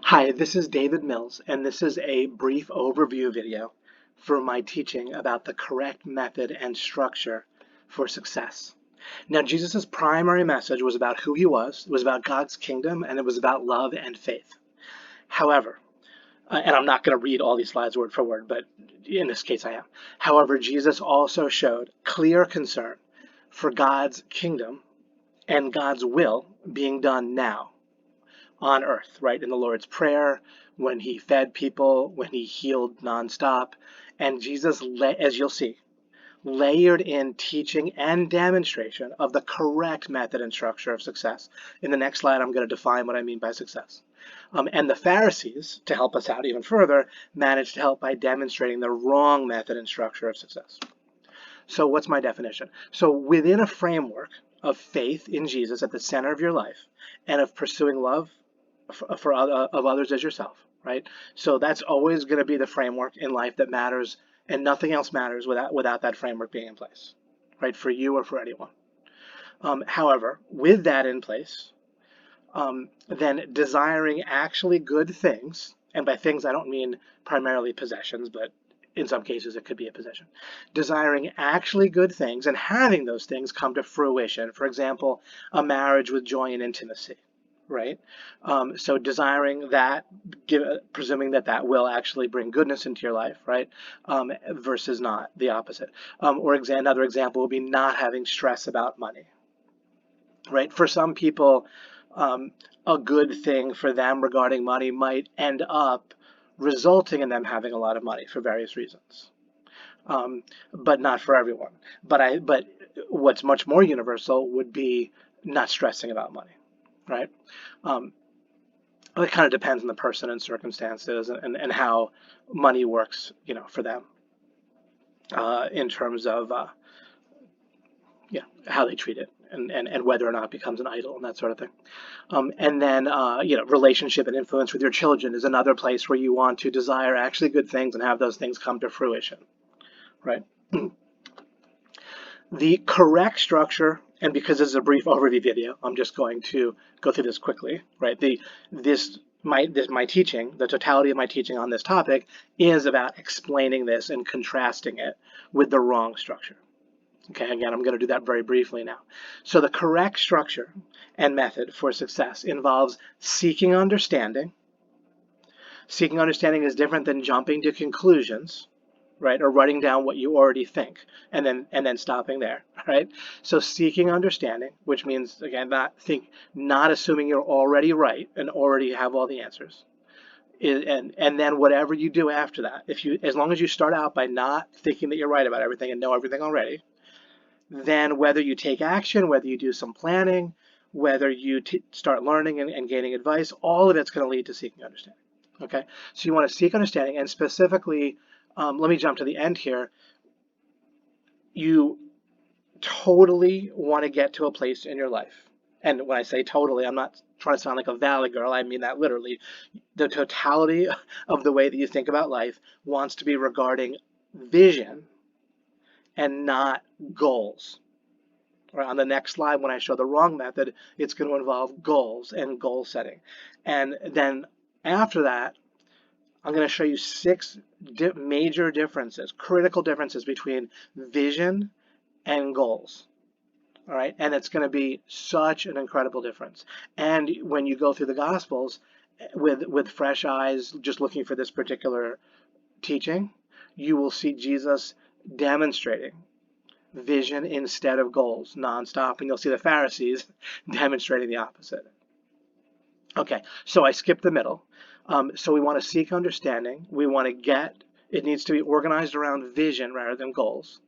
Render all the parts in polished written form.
Hi, this is David Mills, and this is a brief overview video for my teaching about the correct method and structure for success. Now, Jesus' primary message was about who he was, it was about God's kingdom, and it was about love and faith. However, and I'm not going to read all these slides word for word, but in this case I am. However, Jesus also showed clear concern for God's kingdom and God's will being done now on earth, right? In the Lord's Prayer, when he fed people, when he healed nonstop. And Jesus, as you'll see, layered in teaching and demonstration of the correct method and structure of success. In the next slide, I'm going to define what I mean by success. And the Pharisees, to help us out even further, managed to help by demonstrating the wrong method and structure of success. So what's my definition? So within a framework of faith in Jesus at the center of your life and of pursuing love of others as yourself, right? So that's always going to be the framework in life that matters, and nothing else matters without that framework being in place, right? For you or for anyone. However, with that in place, then desiring actually good things, and by things I don't mean primarily possessions, but in some cases it could be a possession. Desiring actually good things and having those things come to fruition. For example, a marriage with joy and intimacy, right? So desiring that, presuming that that will actually bring goodness into your life, right? Versus not the opposite. Or another example would be not having stress about money, right? For some people, a good thing for them regarding money might end up resulting in them having a lot of money for various reasons, but not for everyone. But what's much more universal would be not stressing about money, right? It kind of depends on the person and circumstances and how money works, for them, in terms of how they treat it and whether or not it becomes an idol and that sort of thing. And then, relationship and influence with your children is another place where you want to desire actually good things and have those things come to fruition, right? The correct structure, and because this is a brief overview video, I'm just going to go through this quickly, right? My teaching, the totality of my teaching on this topic is about explaining this and contrasting it with the wrong structure. Okay, again, I'm going to do that very briefly now. So the correct structure and method for success involves seeking understanding. Seeking understanding is different than jumping to conclusions, right? Or writing down what you already think and then stopping there, right? So seeking understanding, which means, again, not assuming you're already right and already have all the answers. And then whatever you do after that, as long as you start out by not thinking that you're right about everything and know everything already, then whether you take action, whether you do some planning, whether you start learning and gaining advice, all of it's going to lead to seeking understanding. Okay, so you want to seek understanding, and specifically, let me jump to the end here. You totally want to get to a place in your life. And when I say totally, I'm not trying to sound like a valley girl. I mean that literally. The totality of the way that you think about life wants to be regarding vision and not goals. Right, on the next slide, when I show the wrong method, it's going to involve goals and goal setting. And then after that, I'm going to show you 6 major differences, critical differences between vision and goals. All right, and it's going to be such an incredible difference. And when you go through the Gospels with fresh eyes, just looking for this particular teaching, you will see Jesus demonstrating vision instead of goals nonstop, and you'll see the Pharisees demonstrating the opposite. Okay, so I skipped the middle. So we want to seek understanding. We want to it needs to be organized around vision rather than goals.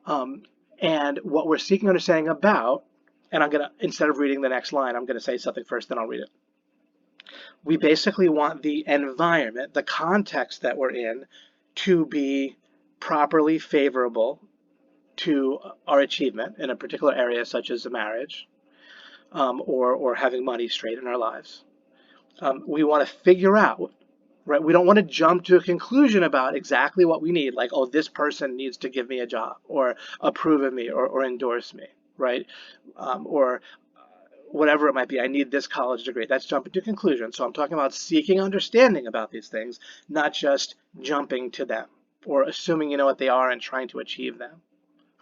And what we're seeking understanding about, and I'm going to, instead of reading the next line, I'm going to say something first, then I'll read it. We basically want the environment, the context that we're in, to be properly favorable to our achievement in a particular area, such as a marriage, or having money straight in our lives. We want to figure out, right? We don't want to jump to a conclusion about exactly what we need, like, oh, this person needs to give me a job or approve of me or endorse me, right? Or whatever it might be, I need this college degree. That's jumping to conclusions. So I'm talking about seeking understanding about these things, not just jumping to them or assuming you know what they are and trying to achieve them.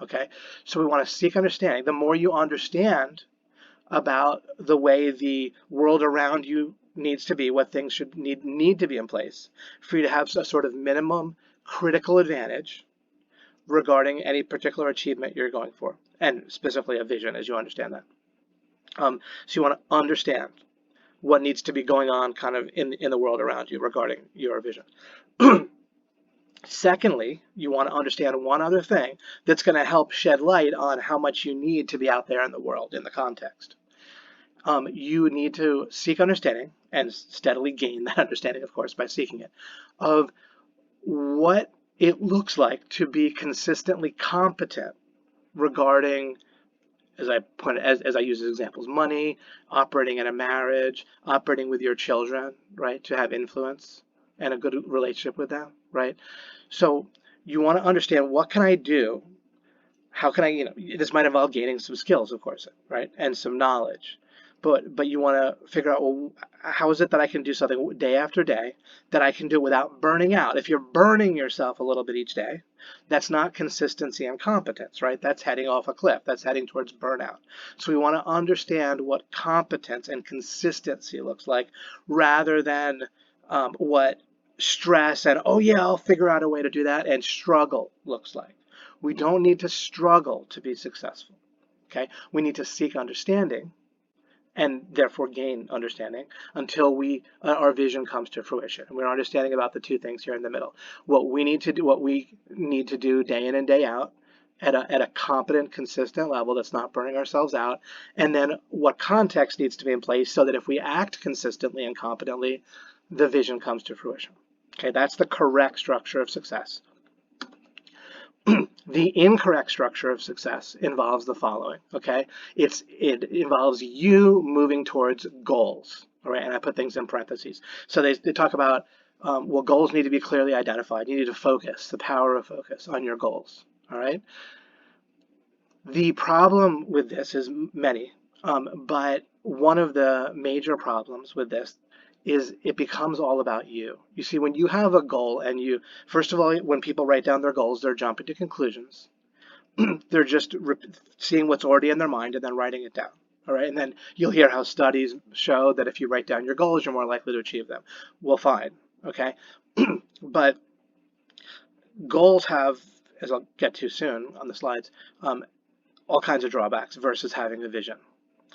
Okay? So we want to seek understanding. The more you understand about the way the world around you needs to be, what things should need to be in place for you to have a sort of minimum critical advantage regarding any particular achievement you're going for, and specifically a vision as you understand that. So you want to understand what needs to be going on kind of in the world around you regarding your vision. Secondly, you want to understand one other thing that's going to help shed light on how much you need to be out there in the world, in the context. You need to seek understanding and steadily gain that understanding, of course, by seeking it, of what it looks like to be consistently competent regarding, as I use as examples, money, operating in a marriage, operating with your children, right, to have influence and a good relationship with them, right? So you want to understand, what can I do? How can I, this might involve gaining some skills, of course, right, and some knowledge. But you want to figure out, well, how is it that I can do something day after day that I can do without burning out? If you're burning yourself a little bit each day, that's not consistency and competence, right? That's heading off a cliff. That's heading towards burnout. So we want to understand what competence and consistency looks like, rather than what stress and, oh yeah, I'll figure out a way to do that, and struggle looks like. We don't need to struggle to be successful. Okay? We need to seek understanding and therefore gain understanding until our vision comes to fruition. And we're understanding about the two things here in the middle. What we need to do day in and day out at a competent, consistent level that's not burning ourselves out, and then what context needs to be in place so that if we act consistently and competently, the vision comes to fruition. Okay, that's the correct structure of success. The incorrect structure of success involves the following, okay? It involves you moving towards goals, all right? And I put things in parentheses. So they talk about, well, goals need to be clearly identified. You need to focus, the power of focus on your goals, all right? The problem with this is many, but one of the major problems with this is it becomes all about you. You see, when you have a goal and first of all, when people write down their goals, they're jumping to conclusions. They're just seeing what's already in their mind and then writing it down. All right, and then you'll hear how studies show that if you write down your goals, you're more likely to achieve them. Well, fine, okay? But goals have, as I'll get to soon on the slides, all kinds of drawbacks versus having a vision.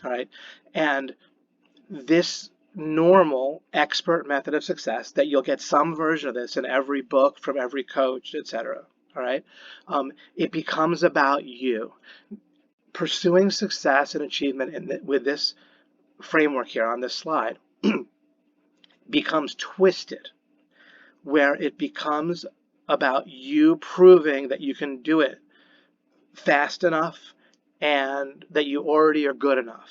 All right, and this normal expert method of success, that you'll get some version of this in every book from every coach, etc. All right, it becomes about you. Pursuing success and achievement with this framework here on this slide becomes twisted, where it becomes about you proving that you can do it fast enough and that you already are good enough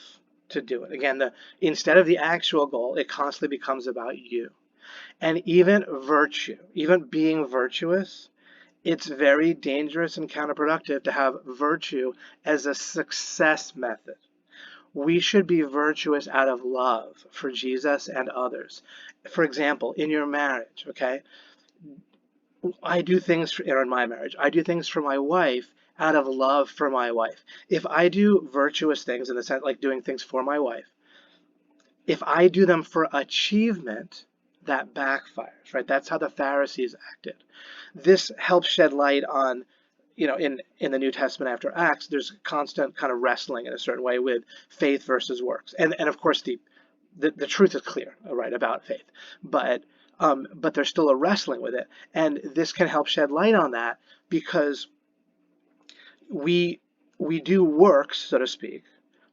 to do it. Again, instead of the actual goal, it constantly becomes about you. And even virtue, even being virtuous, it's very dangerous and counterproductive to have virtue as a success method. We should be virtuous out of love for Jesus and others. For example, in your marriage, okay? I do things in my marriage. I do things for my wife out of love for my wife. If I do virtuous things, in the sense like doing things for my wife, if I do them for achievement, that backfires, right? That's how the Pharisees acted. This helps shed light on, in the New Testament after Acts, there's constant kind of wrestling in a certain way with faith versus works. And of course, the truth is clear, right, about faith. But there's still a wrestling with it. And this can help shed light on that, because we do works, so to speak.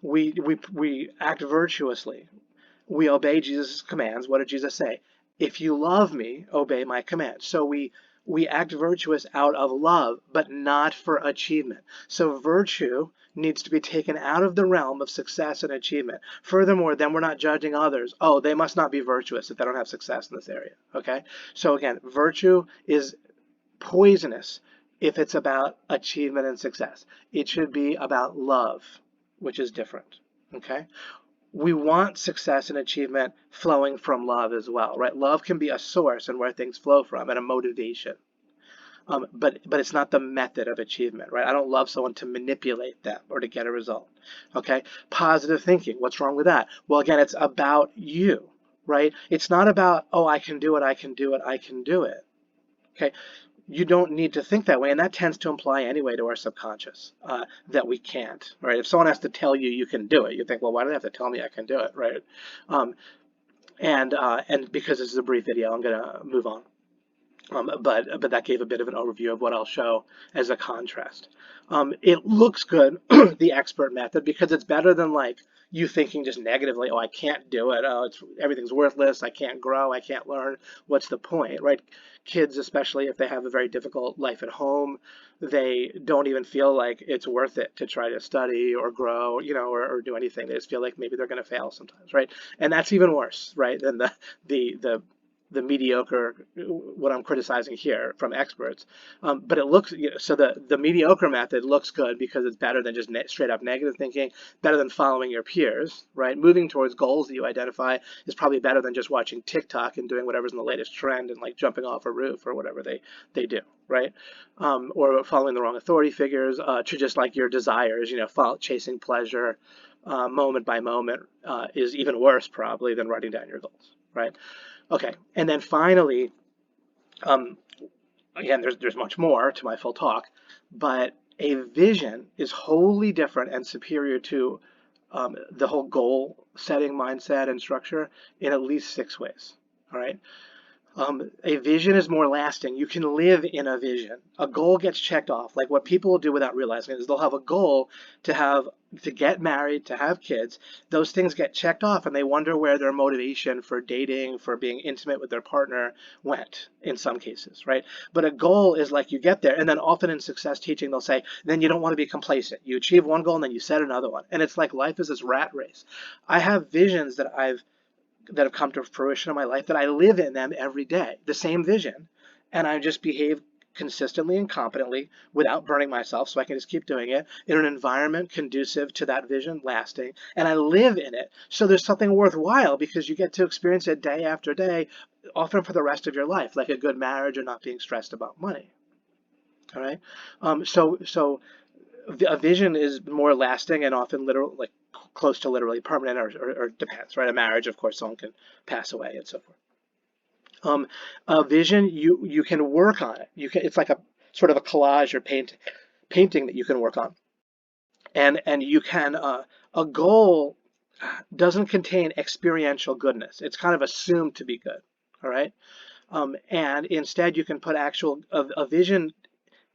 We act virtuously. We obey Jesus' commands. What did Jesus say? If you love me, obey my commands. So we act virtuous out of love, but not for achievement. So virtue needs to be taken out of the realm of success and achievement. Furthermore, then we're not judging others. Oh, they must not be virtuous if they don't have success in this area. Okay? So again, virtue is poisonous if it's about achievement and success. It should be about love, which is different. Okay? we want success and achievement flowing from love as well, right? Love can be a source and where things flow from and a motivation. But it's not the method of achievement, right? I don't love someone to manipulate them or to get a result. Okay. Positive thinking. What's wrong with that? Well, again, it's about you, right? It's not about, oh, I can do it, I can do it, I can do it. Okay. You don't need to think that way, and that tends to imply anyway to our subconscious that we can't, right? If someone has to tell you you can do it, you think, well, why do they have to tell me I can do it, right? Um, and because this is a brief video, I'm gonna move on. But that gave a bit of an overview of what I'll show as a contrast. It looks good, the expert method, because it's better than like you thinking just negatively, oh, I can't do it, oh, everything's worthless, I can't grow, I can't learn, what's the point, right? Kids, especially if they have a very difficult life at home, they don't even feel like it's worth it to try to study or grow, or do anything. They just feel like maybe they're going to fail sometimes, right? And that's even worse, right, than the the mediocre, what I'm criticizing here from experts. But it looks, so the mediocre method looks good because it's better than just straight up negative thinking, better than following your peers, right? Moving towards goals that you identify is probably better than just watching TikTok and doing whatever's in the latest trend and like jumping off a roof or whatever they do, right? Or following the wrong authority figures to just like your desires, chasing pleasure moment by moment is even worse probably than writing down your goals, right? Okay, and then finally, um, again, there's much more to my full talk, but a vision is wholly different and superior to the whole goal setting mindset and structure in at least 6 ways. All right. A vision is more lasting. You can live in a vision. A goal gets checked off. Like what people will do without realizing it is they'll have a goal to get married, to have kids. Those things get checked off and they wonder where their motivation for dating, for being intimate with their partner went in some cases, right? But a goal is like you get there, and then often in success teaching they'll say, then you don't want to be complacent. You achieve one goal and then you set another one. And it's like life is this rat race. I have visions that have come to fruition in my life that I live in them every day, the same vision, and I just behave consistently and competently without burning myself so I can just keep doing it in an environment conducive to that vision lasting, and I live in it. So there's something worthwhile because you get to experience it day after day, often for the rest of your life, like a good marriage or not being stressed about money. All right. So a vision is more lasting and often literal, like close to literally permanent, or depends, right? A marriage, of course, someone can pass away and so forth. A vision, you can work on it. It's like a sort of a collage or painting that you can work on, and you can. A goal doesn't contain experiential goodness. It's kind of assumed to be good. All right. And instead, you can put a vision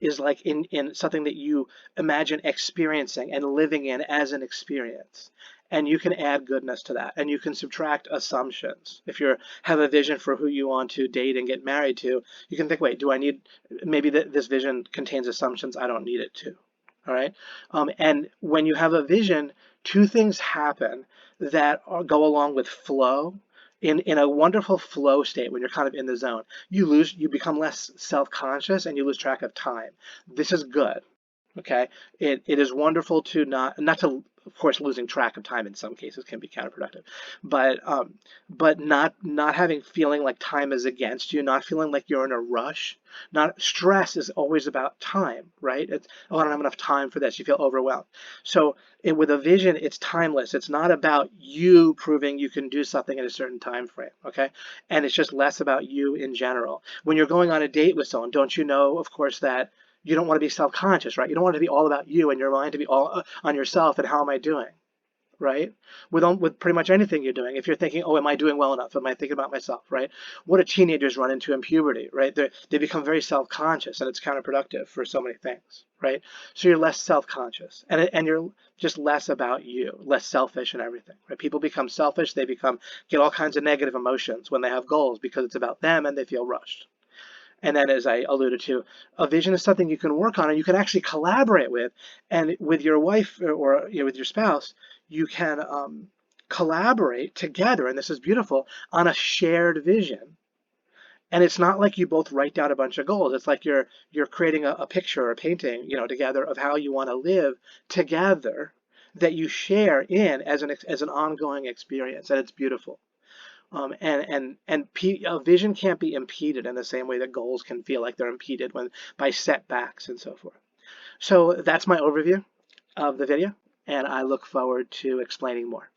is like in something that you imagine experiencing and living in as an experience. And you can add goodness to that. And you can subtract assumptions. If you have a vision for who you want to date and get married to, you can think, wait, do I need, maybe this vision contains assumptions, I don't need it to. All right. And when you have a vision, 2 things happen that go along with flow. In a wonderful flow state, when you're kind of in the zone, you become less self-conscious and you lose track of time. This is good. Okay, it is wonderful to not to, of course, losing track of time in some cases can be counterproductive, but not having feeling like time is against you, not feeling like you're in a rush. Not stress is always about time, right? It's, oh, I don't have enough time for this. You feel overwhelmed. So with a vision, it's timeless. It's not about you proving you can do something in a certain time frame, okay? And it's just less about you in general. When you're going on a date with someone, don't you know, of course, that you don't want to be self-conscious, right? You don't want it to be all about you and your mind to be all on yourself and how am I doing, right? With pretty much anything you're doing. If you're thinking, oh, am I doing well enough? Am I thinking about myself, right? What do teenagers run into in puberty, right? They become very self-conscious and it's counterproductive for so many things, right? So you're less self-conscious and you're just less about you, less selfish and everything, right? People become selfish. They get all kinds of negative emotions when they have goals because it's about them and they feel rushed. And then, as I alluded to, a vision is something you can work on and you can actually collaborate with. And with your wife or with your spouse, you can collaborate together, and this is beautiful, on a shared vision. And it's not like you both write down a bunch of goals. It's like you're creating a picture or a painting, together of how you want to live together. that you share in as an ongoing experience, and it's beautiful. A vision can't be impeded in the same way that goals can feel like they're impeded by setbacks and so forth. So that's my overview of the video, and I look forward to explaining more.